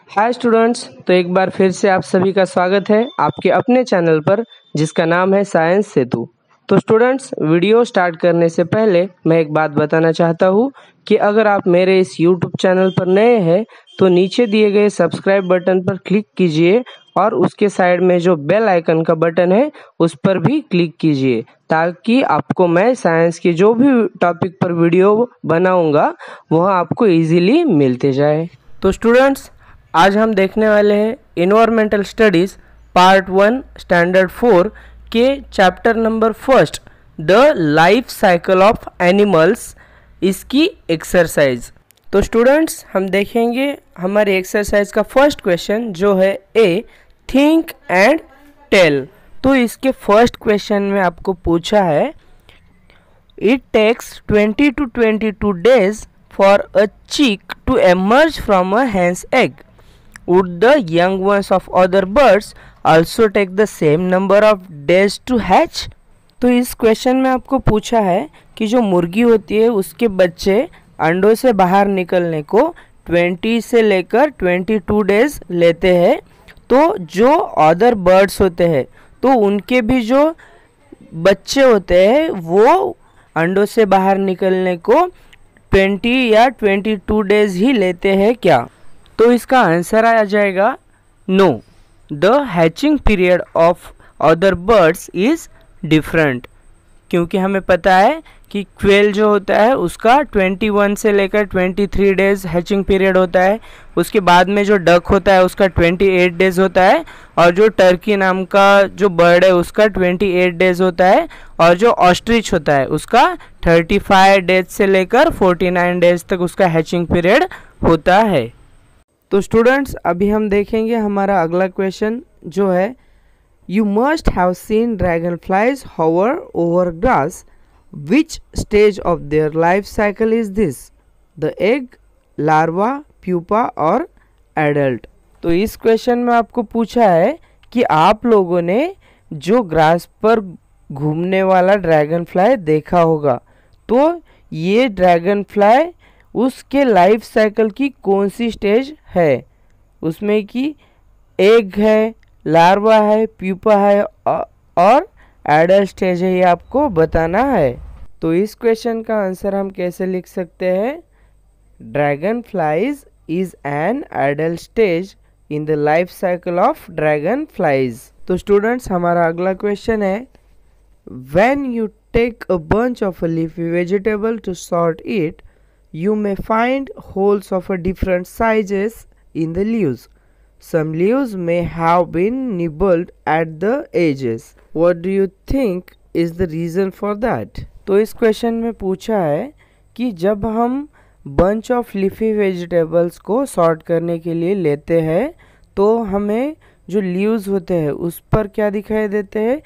Hi students, तो एक बार फिर से आप सभी का स्वागत है आपके अपने चैनल पर जिसका नाम है साइंस सेतु। तो स्टूडेंट्स, वीडियो स्टार्ट करने से पहले मैं एक बात बताना चाहता हूँ कि अगर आप मेरे इस यूट्यूब चैनल पर नए हैं तो नीचे दिए गए सब्सक्राइब बटन पर क्लिक कीजिए और उसके साइड में जो बेल आइकन का बटन है उस पर भी क्लिक कीजिए ताकि आपको मैं साइंस की जो भी टॉपिक पर वीडियो बनाऊंगा वह आपको इजीली मिलते जाए। तो स्टूडेंट्स, आज हम देखने वाले हैं इन्वायरमेंटल स्टडीज़ पार्ट 1 स्टैंडर्ड 4 के chapter number 1 the life cycle of animals, इसकी एक्सरसाइज। तो स्टूडेंट्स, हम देखेंगे हमारी एक्सरसाइज का फर्स्ट क्वेश्चन जो है ए थिंक एंड टेल। तो इसके फर्स्ट क्वेश्चन में आपको पूछा है it takes 20 to 22 days for a chick to emerge from a hen's egg. Would the young ones of other birds also take the same number of days to hatch? तो इस question में आपको पूछा है कि जो मुर्गी होती है उसके बच्चे अंडों से बाहर निकलने को 20 से लेकर 22 डेज लेते हैं, तो जो अदर बर्ड्स होते हैं तो उनके भी जो बच्चे होते हैं वो अंडों से बाहर निकलने को 20 या 22 डेज ही लेते हैं क्या? तो इसका आंसर आ जाएगा no, the hatching period of other birds is different. क्योंकि हमें पता है कि क्वेल जो होता है उसका 21 से लेकर 23 डेज हैचिंग पीरियड होता है। उसके बाद में जो डक होता है उसका 28 डेज होता है, और जो टर्की नाम का जो बर्ड है उसका 28 डेज होता है, और जो ऑस्ट्रिच होता है उसका 35 डेज से लेकर 49 डेज तक उसका हैचिंग पीरियड होता है। तो स्टूडेंट्स, अभी हम देखेंगे हमारा अगला क्वेश्चन जो है you must have seen dragonflies hover over grass, which stage of their life cycle is this? The egg, larva, pupa और एडल्ट। तो इस क्वेश्चन में आपको पूछा है कि आप लोगों ने जो ग्रास पर घूमने वाला ड्रैगन फ्लाई देखा होगा, तो ये ड्रैगन फ्लाई उसके लाइफ साइकिल की कौन सी स्टेज है? उसमें कि एग है, लार्वा है, प्यूपा है और एडल्ट स्टेज है, ये आपको बताना है। तो इस क्वेश्चन का आंसर हम कैसे लिख सकते हैं? Dragonflies is an adult stage in the life cycle of dragonflies. तो स्टूडेंट्स, हमारा अगला क्वेश्चन है when you take a bunch of a leafy vegetable to sort it, you may find holes of a different sizes in the leaves. Some leaves may have been nibbled at the edges. What do you think is the reason for that? तो इस question में पूछा है कि जब हम bunch of leafy vegetables को sort करने के लिए लेते हैं तो हमें जो लीव्स होते हैं उस पर क्या दिखाई देते हैं?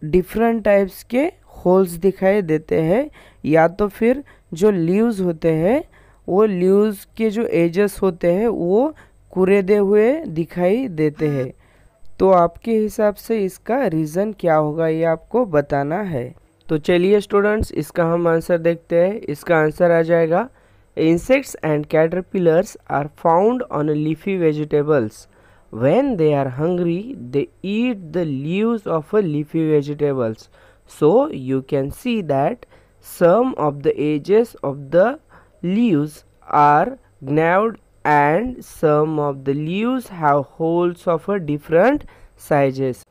डिफरेंट टाइप्स के होल्स दिखाई देते हैं, या तो फिर जो लीव्स होते हैं वो लीव्स के जो एजेस होते हैं वो कुरेदे हुए दिखाई देते हैं। तो आपके हिसाब से इसका रीज़न क्या होगा ये आपको बताना है। तो चलिए स्टूडेंट्स, इसका हम आंसर देखते हैं। इसका आंसर आ जाएगा insects and caterpillars are found on leafy vegetables. When they are hungry they eat the leaves of a leafy vegetables, so you can see that some of the edges of the leaves are gnawed and some of the leaves have holes of a different sizes.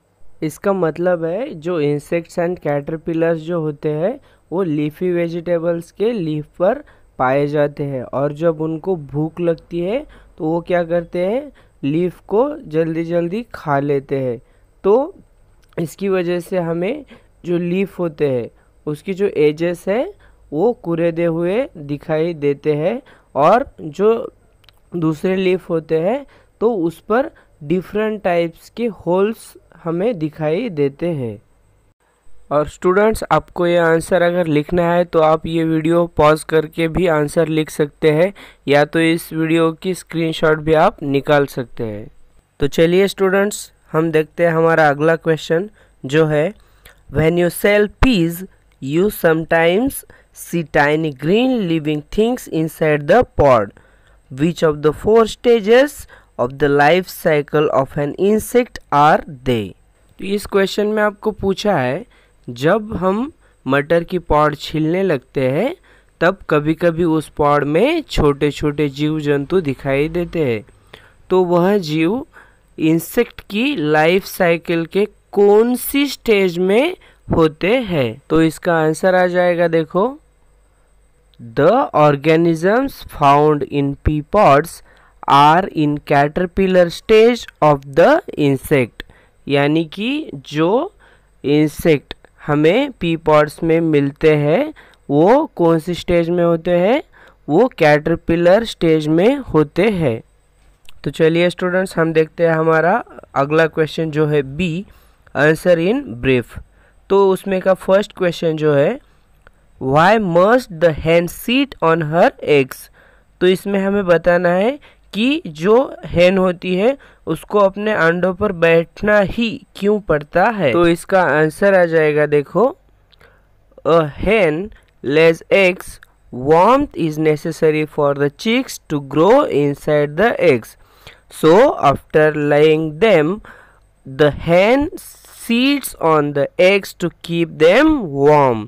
इसका मतलब है जो insects and caterpillars जो होते हैं वो leafy vegetables के leaf पर पाए जाते हैं, और जब उनको भूख लगती है तो वो क्या करते हैं? लीफ को जल्दी जल्दी खा लेते हैं। तो इसकी वजह से हमें जो लीफ होते हैं उसकी जो एजेस है वो कुरेदे हुए दिखाई देते हैं, और जो दूसरे लीफ होते हैं तो उस पर डिफरेंट टाइप्स के होल्स हमें दिखाई देते हैं। और स्टूडेंट्स, आपको ये आंसर अगर लिखना है तो आप ये वीडियो पॉज करके भी आंसर लिख सकते हैं, या तो इस वीडियो की स्क्रीनशॉट भी आप निकाल सकते हैं। तो चलिए स्टूडेंट्स, हम देखते हैं हमारा अगला क्वेश्चन जो है When you sell peas, you sometimes see tiny green living things inside the pod. Which of the four stages of the life cycle of an insect are they? तो इस क्वेश्चन में आपको पूछा है जब हम मटर की पॉड छीलने लगते हैं तब कभी कभी उस पॉड में छोटे छोटे जीव जंतु दिखाई देते हैं, तो वह जीव इंसेक्ट की लाइफ साइकिल के कौन सी स्टेज में होते हैं? तो इसका आंसर आ जाएगा, देखो, the organisms found in pea pods are in caterpillar stage of the insect. यानी कि जो इंसेक्ट हमें पी पॉड्स में मिलते हैं वो कौन सी स्टेज में होते हैं? वो कैटरपिलर स्टेज में होते हैं। तो चलिए स्टूडेंट्स, हम देखते हैं हमारा अगला क्वेश्चन जो है बी, आंसर इन ब्रीफ। तो उसमें का फर्स्ट क्वेश्चन जो है why must the hen sit on her eggs. तो इसमें हमें बताना है कि जो हैन होती है उसको अपने अंडों पर बैठना ही क्यों पड़ता है। तो इसका आंसर आ जाएगा, देखो, अ हैन lays eggs, warmth is necessary for the chicks to grow inside the eggs. So after laying them, the hen sits on the eggs to keep them warm.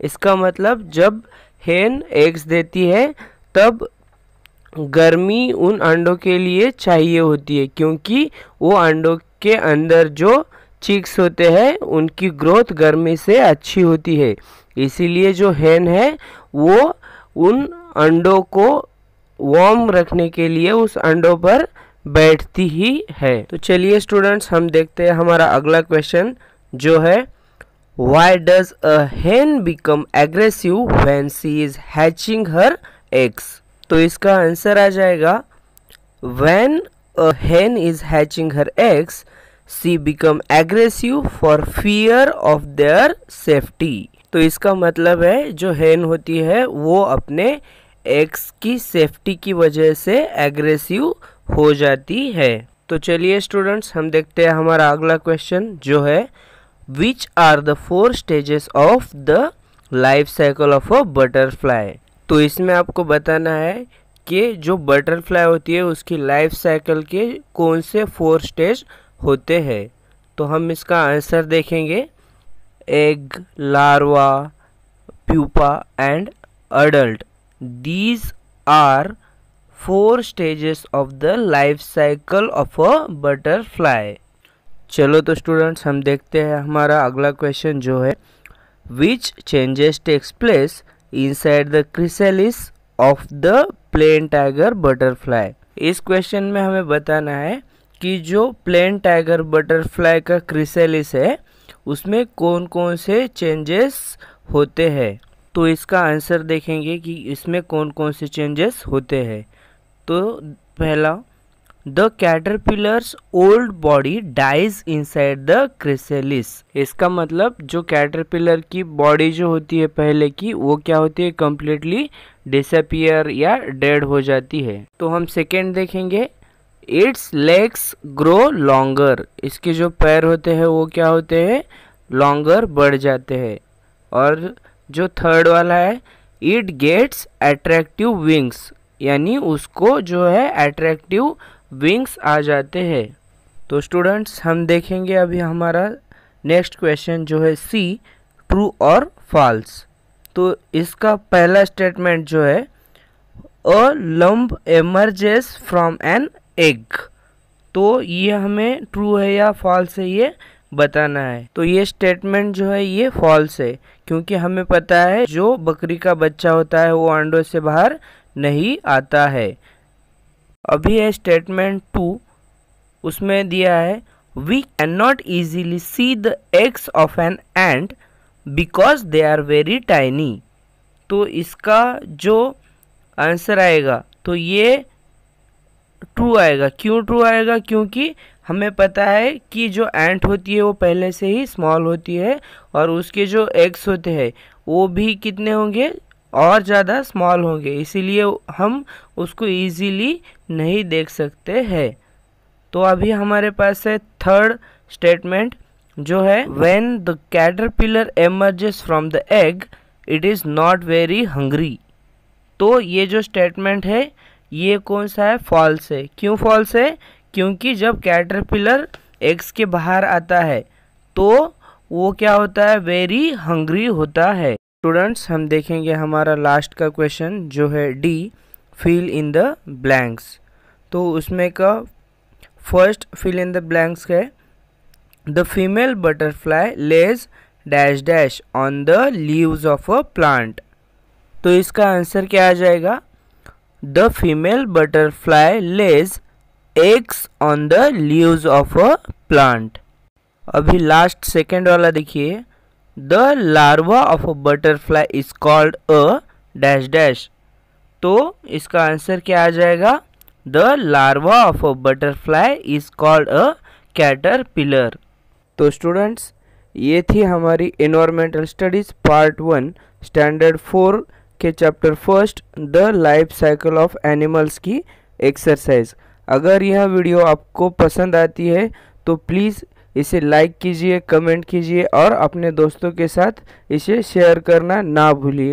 इसका मतलब जब hen eggs देती है तब गर्मी उन अंडों के लिए चाहिए होती है, क्योंकि वो अंडों के अंदर जो चिक्स होते हैं उनकी ग्रोथ गर्मी से अच्छी होती है। इसीलिए जो हैन है वो उन अंडों को वार्म रखने के लिए उस अंडों पर बैठती ही है। तो चलिए स्टूडेंट्स, हम देखते हैं हमारा अगला क्वेश्चन जो है why does a hen become aggressive when she is hatching her eggs. तो इसका आंसर आ जाएगा when a hen is hatching her eggs she become aggressive for fear of their safety. तो इसका मतलब है जो हैन होती है वो अपने एग्स की सेफ्टी की वजह से एग्रेसिव हो जाती है। तो चलिए स्टूडेंट्स, हम देखते हैं हमारा अगला क्वेश्चन जो है which are the 4 stages of the life cycle of a butterfly. तो इसमें आपको बताना है कि जो बटरफ्लाई होती है उसकी लाइफ साइकिल के कौन से 4 स्टेज होते हैं। तो हम इसका आंसर देखेंगे, egg, larva, pupa and adult. These are 4 stages of the life cycle of a butterfly. चलो तो स्टूडेंट्स, हम देखते हैं हमारा अगला क्वेश्चन जो है which changes takes place inside the chrysalis of the plain tiger butterfly. इस क्वेश्चन में हमें बताना है कि जो प्लेन टाइगर बटरफ्लाई का क्रिसेलिस है उसमें कौन कौन से चेंजेस होते हैं। तो इसका आंसर देखेंगे कि इसमें कौन कौन से चेंजेस होते हैं। तो पहला, the caterpillar's old body dies inside the chrysalis. इसका मतलब जो कैटरपिलर की बॉडी जो होती है पहले की वो क्या होती है, कम्प्लीटली डिसअपियर या डेड हो जाती है। तो हम सेकेंड देखेंगे, इट्स लेग्स ग्रो लॉन्गर। इसके जो पैर होते हैं वो क्या होते हैं, लॉन्गर बढ़ जाते हैं। और जो थर्ड वाला है, इट गेट्स अट्रैक्टिव विंग्स, यानी उसको जो है अट्रैक्टिव विंग्स आ जाते हैं। तो स्टूडेंट्स, हम देखेंगे अभी हमारा नेक्स्ट क्वेश्चन जो है सी, ट्रू और फॉल्स। तो इसका पहला स्टेटमेंट जो है a lump emerges from an egg. तो ये हमें ट्रू है या फॉल्स है ये बताना है। तो ये स्टेटमेंट जो है ये फॉल्स है, क्योंकि हमें पता है जो बकरी का बच्चा होता है वो अंडों से बाहर नहीं आता है। अभी है स्टेटमेंट 2, उसमें दिया है we can not easily see the eggs of an ant because they are very tiny. तो इसका जो आंसर आएगा तो ये ट्रू आएगा। क्यों ट्रू आएगा, क्योंकि हमें पता है कि जो एंट होती है वो पहले से ही स्मॉल होती है और उसके जो एग्स होते हैं वो भी कितने होंगे, और ज़्यादा स्मॉल होंगे, इसीलिए हम उसको इजीली नहीं देख सकते हैं। तो अभी हमारे पास है थर्ड स्टेटमेंट जो है when the caterpillar emerges from the egg it is not very hungry. तो ये जो स्टेटमेंट है ये कौन सा है? फॉल्स है। क्यों फॉल्स है? क्योंकि जब कैटरपिलर एग्स के बाहर आता है तो वो क्या होता है? वेरी हंग्री होता है। स्टूडेंट्स, हम देखेंगे हमारा लास्ट का क्वेश्चन जो है D, fill in the blanks. तो उसमें का first fill in the blanks है the female butterfly lays dash dash on the leaves of a plant. तो इसका आंसर क्या आ जाएगा? The female butterfly lays eggs on the leaves of a plant. अभी लास्ट सेकेंड वाला देखिए, the larva of a butterfly is called a dash dash. तो इसका आंसर क्या आ जाएगा? The larva of a butterfly is called a caterpillar. तो students, ये थी हमारी एनवायरमेंटल स्टडीज पार्ट 1 स्टैंडर्ड 4 के chapter first the life cycle of animals की एक्सरसाइज। अगर यह वीडियो आपको पसंद आती है तो प्लीज़ इसे लाइक कीजिए, कमेंट कीजिए और अपने दोस्तों के साथ इसे शेयर करना ना भूलिए।